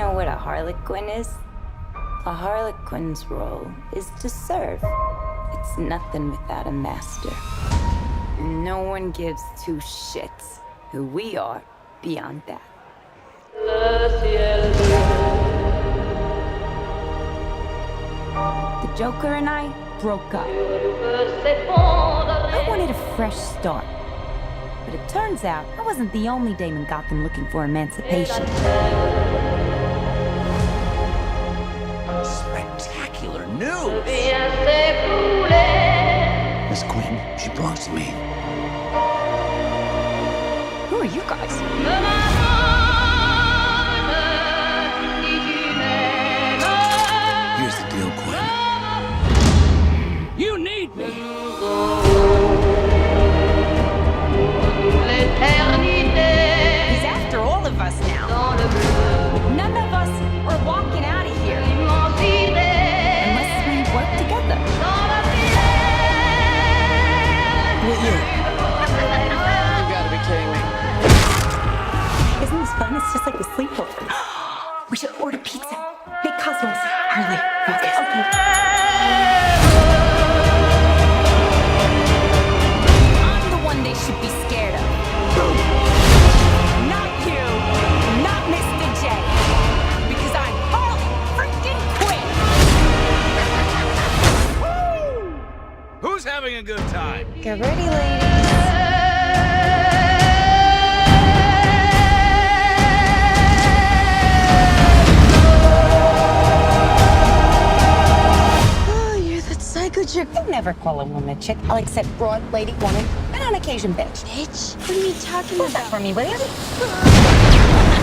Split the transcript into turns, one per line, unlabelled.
know what a harlequin is? A harlequin's role is to serve. It's nothing without a master. No one gives two shits who we are beyond that. The Joker and I broke up. I wanted a fresh start. But it turns out I wasn't the only dame in Gotham looking for emancipation.
Spectacular news! Miss Quinn, she belongs to me.
Who are you guys?
Here's the deal, Quinn. You need me!
He's after all of us now. None of us are walking out of here unless we work together.
What year? You gotta be kidding me.
Isn't this fun? It's just like a sleepover. We should order pizza. Make Cosmos. Harley, focus. Okay. I'm the one they should be scared of. Not you. Not Mr. J. Because I'm Harley freaking Quinn.
Who's having a good time?
Get ready, ladies. Psycho chick. I never call a woman a chick. I'll accept broad, lady, woman, and on occasion, bitch.
Bitch? What are you talking
Hold
about?
that for me, will you?